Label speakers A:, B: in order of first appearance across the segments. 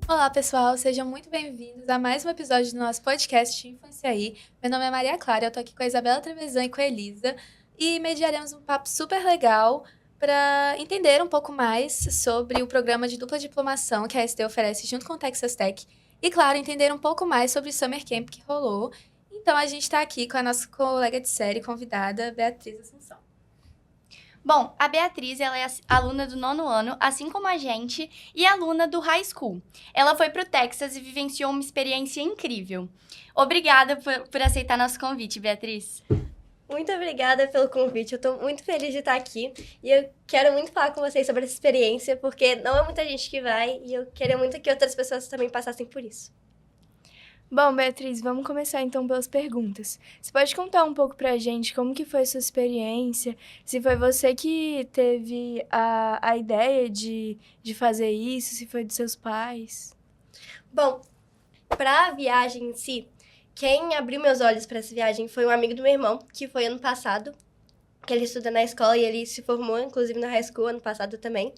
A: Olá, pessoal, sejam muito bem-vindos a mais um episódio do nosso podcast Infância aí. Meu nome é Maria Clara, eu tô aqui com a Isabela Trevisan e com a Elisa e mediaremos um papo super legal para entender um pouco mais sobre o programa de dupla diplomação que a ST oferece junto com o Texas Tech e, claro, entender um pouco mais sobre o Summer Camp que rolou. Então, a gente está aqui com a nossa colega de série convidada, Beatriz Assunção.
B: Bom, a Beatriz, ela é aluna do 9º ano, assim como a gente, e aluna do high school. Ela foi para o Texas e vivenciou uma experiência incrível. Obrigada por aceitar nosso convite, Beatriz.
C: Muito obrigada pelo convite, eu tô muito feliz de estar aqui e eu quero muito falar com vocês sobre essa experiência, porque não é muita gente que vai e eu queria muito que outras pessoas também passassem por isso.
D: Bom, Beatriz, vamos começar então pelas perguntas. Você pode contar um pouco pra gente como que foi a sua experiência? Se foi você que teve a ideia de fazer isso, se foi dos seus pais?
C: Bom, pra viagem em si, quem abriu meus olhos para essa viagem foi um amigo do meu irmão, que foi ano passado, que ele estuda na escola e ele se formou, inclusive, na high school ano passado também.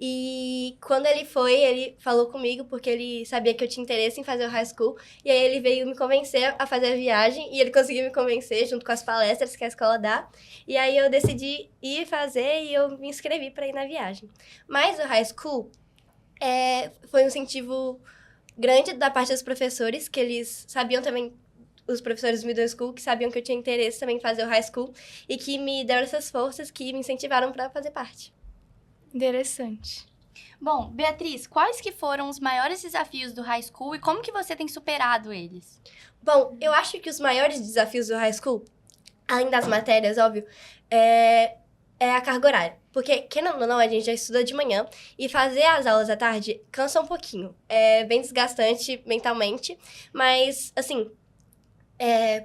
C: E quando ele foi, ele falou comigo, porque ele sabia que eu tinha interesse em fazer o high school, e aí ele veio me convencer a fazer a viagem, e ele conseguiu me convencer, junto com as palestras que a escola dá, e aí eu decidi ir fazer e eu me inscrevi para ir na viagem. Mas o high school foi um incentivo grande da parte dos professores, que eles sabiam também, os professores do middle school, que sabiam que eu tinha interesse também em fazer o high school e que me deram essas forças que me incentivaram para fazer parte.
D: Interessante.
B: Bom, Beatriz, quais que foram os maiores desafios do high school e como que você tem superado eles?
C: Bom, eu acho que os maiores desafios do high school, além das matérias, óbvio, é a carga horária. Porque, querendo ou não, a gente já estuda de manhã e fazer as aulas à tarde cansa um pouquinho. É bem desgastante mentalmente, mas, assim,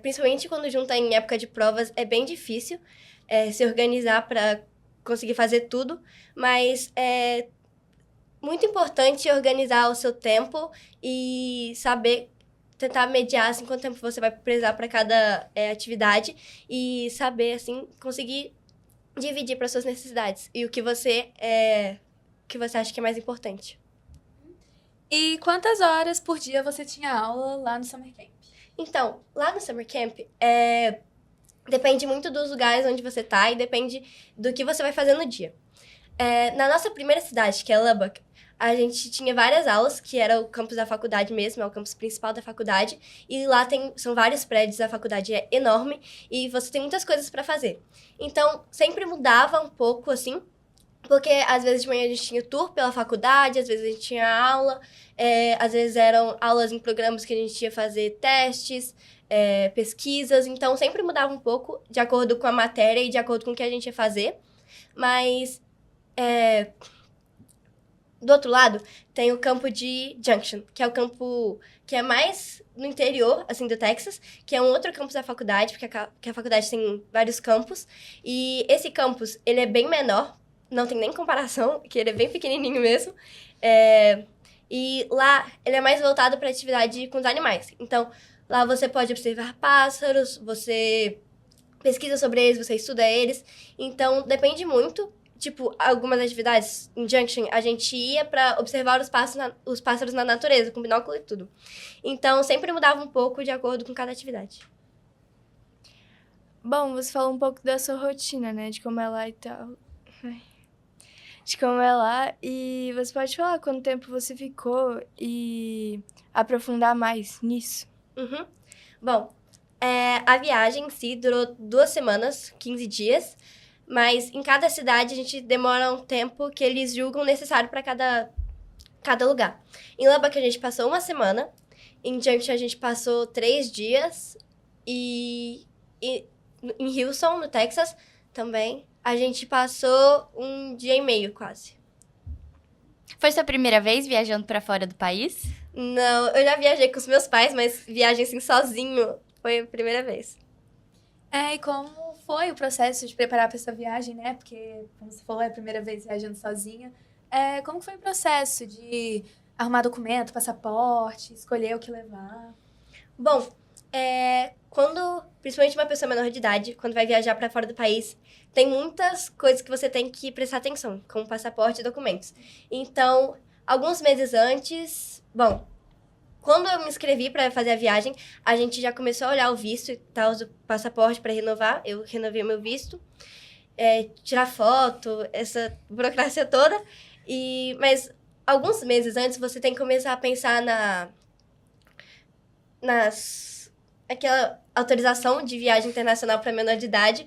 C: principalmente quando junta em época de provas, é bem difícil se organizar para conseguir fazer tudo, mas é muito importante organizar o seu tempo e saber tentar mediar assim, quanto tempo você vai precisar para cada atividade e saber assim conseguir dividir para suas necessidades e o que você acha que é mais importante.
A: E quantas horas por dia você tinha aula lá no Summer Camp?
C: Então, lá no Summer Camp, depende muito dos lugares onde você tá e depende do que você vai fazer no dia. Na nossa primeira cidade, que é Lubbock, a gente tinha várias aulas, que era o campus da faculdade mesmo, é o campus principal da faculdade, e lá são vários prédios, a faculdade é enorme, e você tem muitas coisas para fazer. Então, sempre mudava um pouco, assim, porque às vezes de manhã a gente tinha tour pela faculdade, às vezes a gente tinha aula, às vezes eram aulas em programas que a gente ia fazer testes, pesquisas, então sempre mudava um pouco de acordo com a matéria e de acordo com o que a gente ia fazer. Mas, do outro lado, tem o campo de Junction, que é o campo que é mais no interior, assim, do Texas, que é um outro campus da faculdade, porque que a faculdade tem vários campos. E esse campus, ele é bem menor, não tem nem comparação, que ele é bem pequenininho mesmo. E lá, ele é mais voltado para atividade com os animais. Então, lá você pode observar pássaros, você pesquisa sobre eles, você estuda eles. Então, depende muito. Tipo, algumas atividades em Junction, a gente ia para observar os pássaros na natureza, com binóculo e tudo. Então, sempre mudava um pouco de acordo com cada atividade.
D: Bom, você falou um pouco da sua rotina, né? De como é lá e tal. De como é lá. E você pode falar quanto tempo você ficou e aprofundar mais nisso?
C: Uhum. Bom, a viagem em si durou 2 semanas, 15 dias. Mas em cada cidade a gente demora um tempo que eles julgam necessário para cada lugar. Em Lubbock a gente passou 1 semana. Em Junction a gente passou 3 dias. E em Houston, no Texas, também, a gente passou 1 dia e meio, quase.
B: Foi sua primeira vez viajando para fora do país?
C: Não, eu já viajei com os meus pais, mas viagem assim sozinho foi a primeira vez.
A: E como foi o processo de preparar para essa viagem, né? Porque, como você falou, é a primeira vez viajando sozinha. Como foi o processo de arrumar documento, passaporte, escolher o que levar?
C: Bom, principalmente uma pessoa menor de idade, quando vai viajar para fora do país, tem muitas coisas que você tem que prestar atenção, como passaporte e documentos. Então, alguns meses antes, bom, quando eu me inscrevi para fazer a viagem, a gente já começou a olhar o visto e tal, o passaporte para renovar. Eu renovei o meu visto, tirar foto, essa burocracia toda. Mas alguns meses antes, você tem que começar a pensar aquela autorização de viagem internacional para menor de idade,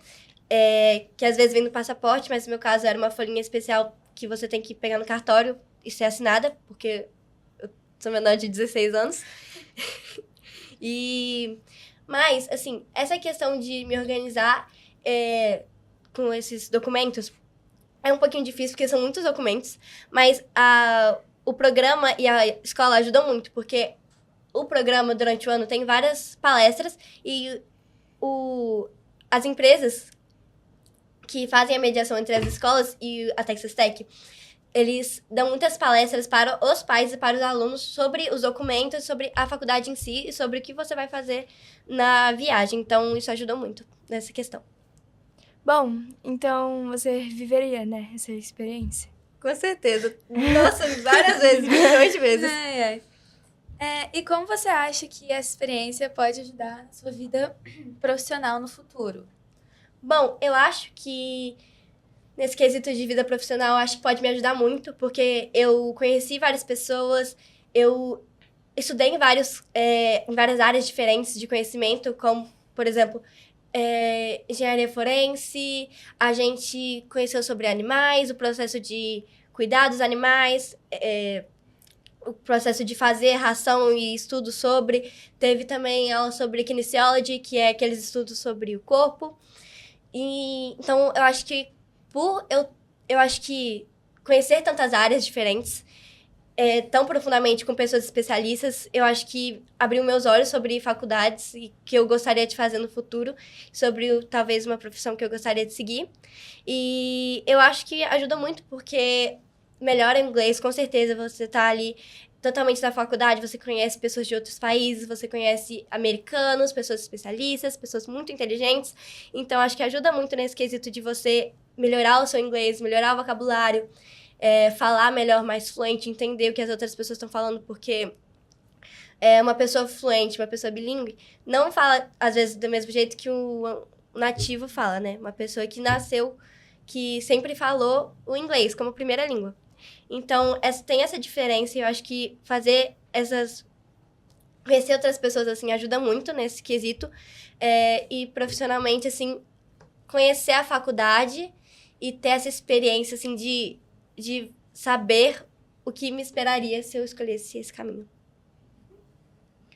C: que às vezes vem no passaporte, mas no meu caso era uma folhinha especial que você tem que pegar no cartório e ser assinada, porque eu sou menor de 16 anos. Mas, assim, essa questão de me organizar com esses documentos é um pouquinho difícil, porque são muitos documentos, mas o programa e a escola ajudam muito, porque o programa, durante o ano, tem várias palestras e as empresas que fazem a mediação entre as escolas e a Texas Tech, eles dão muitas palestras para os pais e para os alunos sobre os documentos, sobre a faculdade em si e sobre o que você vai fazer na viagem. Então, isso ajudou muito nessa questão.
D: Bom, então você viveria, né, essa experiência?
C: Com certeza. Nossa, várias vezes, milhões de vezes.
A: E como você acha que essa experiência pode ajudar na sua vida profissional no futuro?
C: Bom, eu acho que nesse quesito de vida profissional, acho que pode me ajudar muito, porque eu conheci várias pessoas, eu estudei em várias áreas diferentes de conhecimento, como, por exemplo, engenharia forense, a gente conheceu sobre animais, o processo de cuidar dos animais, o processo de fazer ração e estudos sobre. Teve também aula sobre kinesiology, que é aqueles estudos sobre o corpo. Então, eu acho que eu acho que conhecer tantas áreas diferentes, tão profundamente com pessoas especialistas, eu acho que abriu meus olhos sobre faculdades e que eu gostaria de fazer no futuro, sobre talvez uma profissão que eu gostaria de seguir. E eu acho que ajuda muito porque melhora o inglês, com certeza. Você tá ali totalmente na faculdade, você conhece pessoas de outros países, você conhece americanos, pessoas especialistas, pessoas muito inteligentes. Então, acho que ajuda muito nesse quesito de você melhorar o seu inglês, melhorar o vocabulário, falar melhor, mais fluente, entender o que as outras pessoas estão falando, porque uma pessoa fluente, uma pessoa bilíngue, não fala, às vezes, do mesmo jeito que o nativo fala, né? Uma pessoa que nasceu, que sempre falou o inglês como primeira língua. Então, tem essa diferença e eu acho que conhecer outras pessoas, assim, ajuda muito nesse quesito. E profissionalmente, assim, conhecer a faculdade e ter essa experiência, assim, de saber o que me esperaria se eu escolhesse esse caminho.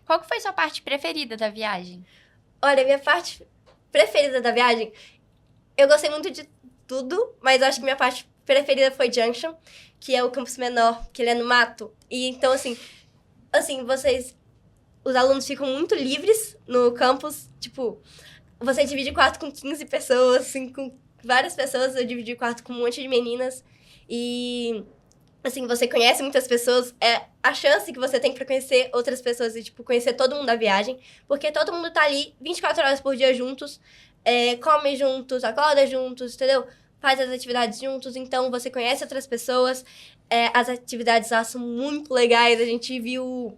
B: Qual que foi sua parte preferida da viagem?
C: Olha, minha parte preferida da viagem, eu gostei muito de tudo, mas eu acho que minha parte preferida foi Junction, que é o campus menor, que ele é no mato. E então, assim, os alunos ficam muito livres no campus, tipo, você divide quarto com 15 pessoas, assim, com várias pessoas, eu dividi quarto com um monte de meninas, e, assim, você conhece muitas pessoas, a chance que você tem pra conhecer outras pessoas e, tipo, conhecer todo mundo da viagem, porque todo mundo tá ali 24 horas por dia juntos, come juntos, acorda juntos, entendeu? Faz as atividades juntos, então você conhece outras pessoas, as atividades lá são muito legais, a gente viu,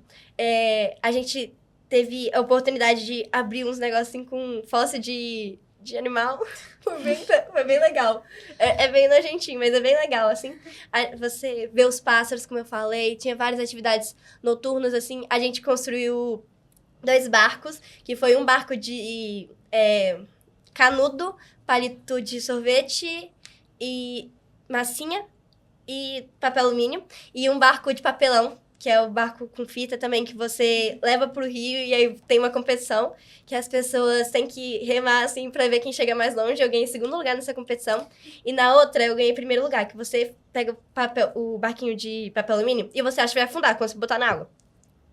C: a gente teve a oportunidade de abrir uns negócios assim com fóssil de animal, foi bem legal, é bem nojentinho, mas é bem legal, assim, você vê os pássaros, como eu falei, tinha várias atividades noturnas, assim, a gente construiu 2 barcos, que foi um barco de canudo, palito de sorvete e massinha e papel alumínio. E um barco de papelão, que é o barco com fita também, que você leva pro rio e aí tem uma competição, que as pessoas têm que remar, assim, pra ver quem chega mais longe. Eu ganhei 2º lugar nessa competição. E na outra, eu ganhei 1º lugar, que você pega o barquinho de papel alumínio e você acha que vai afundar quando você botar na água.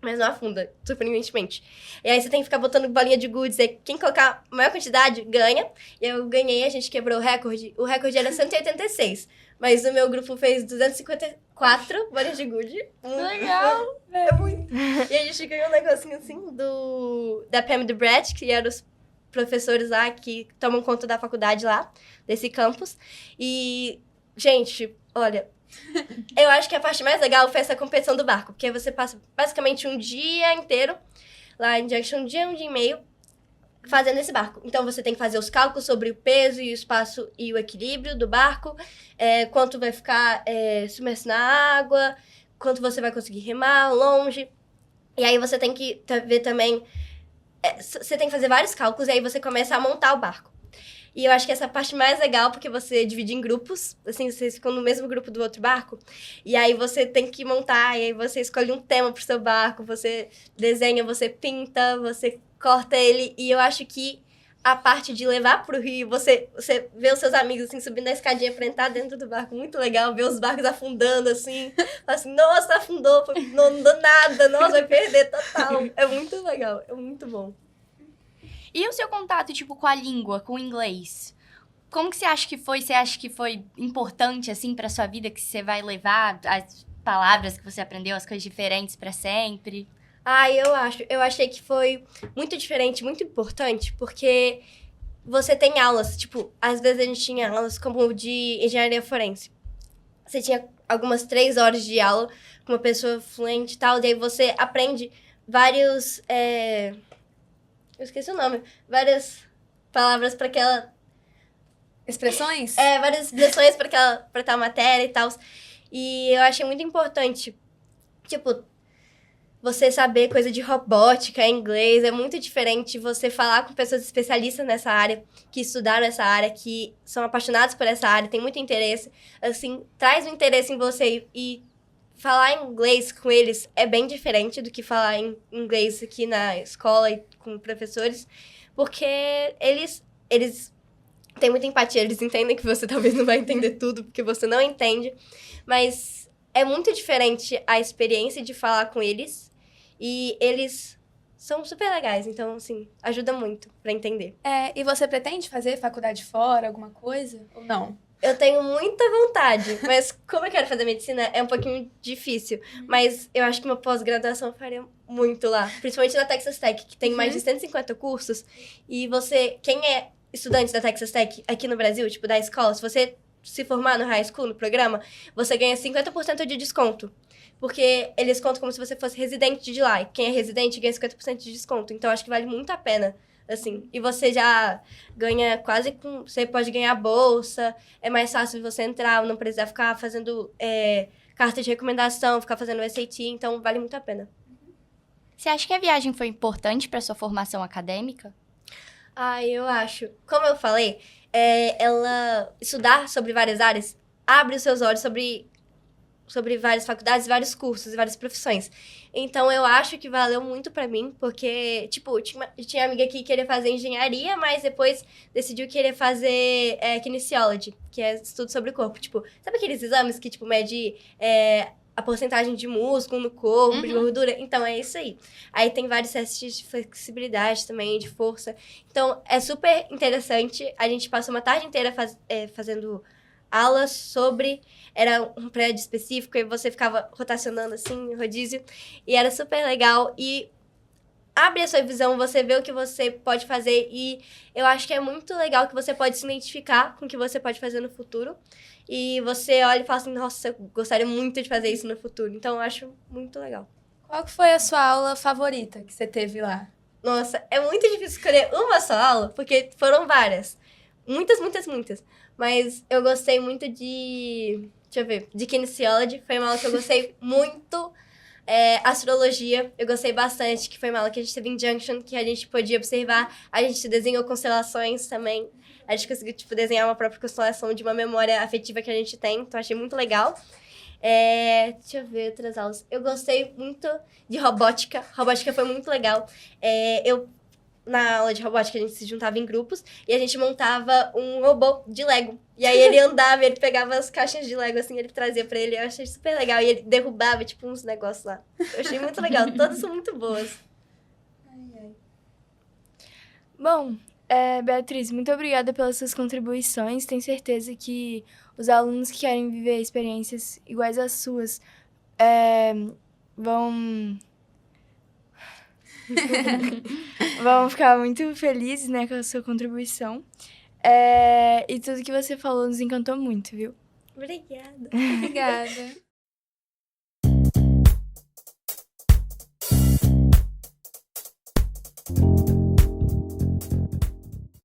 C: Mas não afunda, surpreendentemente. E aí você tem que ficar botando bolinha de gude, e quem colocar a maior quantidade, ganha. E eu ganhei, a gente quebrou o recorde. O recorde era 186, mas o meu grupo fez 254 bolinhas de gude.
B: Legal!
C: É muito. E a gente ganhou um negocinho assim da Pam do Brett, que eram os professores lá que tomam conta da faculdade lá, desse campus. E, gente, olha, Eu acho que a parte mais legal foi essa competição do barco, porque você passa basicamente um dia inteiro lá em Junction, um dia e meio, fazendo esse barco. Então, você tem que fazer os cálculos sobre o peso e o espaço e o equilíbrio do barco, quanto vai ficar submerso na água, quanto você vai conseguir remar longe. E aí, você tem que ver também... você tem que fazer vários cálculos e aí você começa a montar o barco. E eu acho que essa é a parte mais legal, porque você divide em grupos, assim, vocês ficam no mesmo grupo do outro barco, e aí você tem que montar, e aí você escolhe um tema pro seu barco, você desenha, você pinta, você corta ele, e eu acho que a parte de levar pro rio, você vê os seus amigos, assim, subindo a escadinha pra entrar dentro do barco, muito legal, ver os barcos afundando, assim, assim, nossa, afundou, não deu nada, nossa, vai perder total. É muito legal, é muito bom.
B: E o seu contato, tipo, com a língua, com o inglês? Como que você acha que foi? Você acha que foi importante, assim, pra sua vida, que você vai levar as palavras que você aprendeu, as coisas diferentes pra sempre?
C: Eu achei que foi muito diferente, muito importante, porque você tem aulas, tipo, às vezes a gente tinha aulas como de engenharia forense. Você tinha algumas 3 horas de aula com uma pessoa fluente e tal, daí você aprende vários, eu esqueci o nome, várias palavras para aquela...
A: Expressões?
C: várias expressões para tal matéria e tal. E eu achei muito importante, tipo, você saber coisa de robótica em inglês. É muito diferente você falar com pessoas especialistas nessa área, que estudaram essa área, que são apaixonados por essa área, tem muito interesse. Assim, traz um interesse em você e falar inglês com eles é bem diferente do que falar em inglês aqui na escola e com professores, porque eles têm muita empatia, eles entendem que você talvez não vai entender tudo, porque você não entende, mas é muito diferente a experiência de falar com eles, e eles são super legais, então, assim, ajuda muito pra entender.
A: E você pretende fazer faculdade fora, alguma coisa? Ou não?
C: Eu tenho muita vontade, mas como eu quero fazer medicina, é um pouquinho difícil. Mas eu acho que uma pós-graduação eu faria muito lá. Principalmente na Texas Tech, que tem mais de 150 cursos. E quem é estudante da Texas Tech aqui no Brasil, tipo, da escola, se você se formar no high school, no programa, você ganha 50% de desconto. Porque eles contam como se você fosse residente de lá. E quem é residente ganha 50% de desconto. Então, acho que vale muito a pena. Assim, e você já ganha quase com... Você pode ganhar bolsa, é mais fácil você entrar, não precisar ficar fazendo carta de recomendação, ficar fazendo SAT, então vale muito a pena.
B: Você acha que a viagem foi importante para sua formação acadêmica?
C: Eu acho. Como eu falei, ela estudar sobre várias áreas abre os seus olhos sobre várias faculdades, vários cursos e várias profissões. Então, eu acho que valeu muito pra mim, porque, tipo, tinha amiga que queria fazer engenharia, mas depois decidiu querer fazer kinesiology, que é estudo sobre o corpo. Tipo, sabe aqueles exames que, tipo, mede a porcentagem de músculo no corpo, de gordura? Então, é isso aí. Aí tem vários testes de flexibilidade também, de força. Então, é super interessante. A gente passou uma tarde inteira fazendo aulas sobre... Era um prédio específico e você ficava rotacionando assim, rodízio. E era super legal. E abre a sua visão, você vê o que você pode fazer. E eu acho que é muito legal que você pode se identificar com o que você pode fazer no futuro. E você olha e fala assim, nossa, eu gostaria muito de fazer isso no futuro. Então, eu acho muito legal.
A: Qual que foi a sua aula favorita que você teve lá?
C: Nossa, é muito difícil escolher uma só aula, porque foram várias. Muitas, muitas, muitas. Mas eu gostei muito de... Deixa eu ver. De kinesiology. Foi uma aula que eu gostei muito. Astrologia. Eu gostei bastante. Que foi uma aula que a gente teve em Junction. Que a gente podia observar. A gente desenhou constelações também. A gente conseguiu, tipo, desenhar uma própria constelação de uma memória afetiva que a gente tem. Então, achei muito legal. Deixa eu ver outras aulas. Eu gostei muito de robótica. Robótica foi muito legal. Na aula de robótica, a gente se juntava em grupos e a gente montava um robô de Lego. E aí ele andava, ele pegava as caixas de Lego, assim, ele trazia pra ele. Eu achei super legal. E ele derrubava, tipo, uns negócios lá. Eu achei muito legal. Todas são muito boas.
D: Bom, Beatriz, muito obrigada pelas suas contribuições. Tenho certeza que os alunos que querem viver experiências iguais às suas vão ficar muito felizes, né, com a sua contribuição. E tudo que você falou nos encantou muito, viu?
C: Obrigada.
A: Obrigada.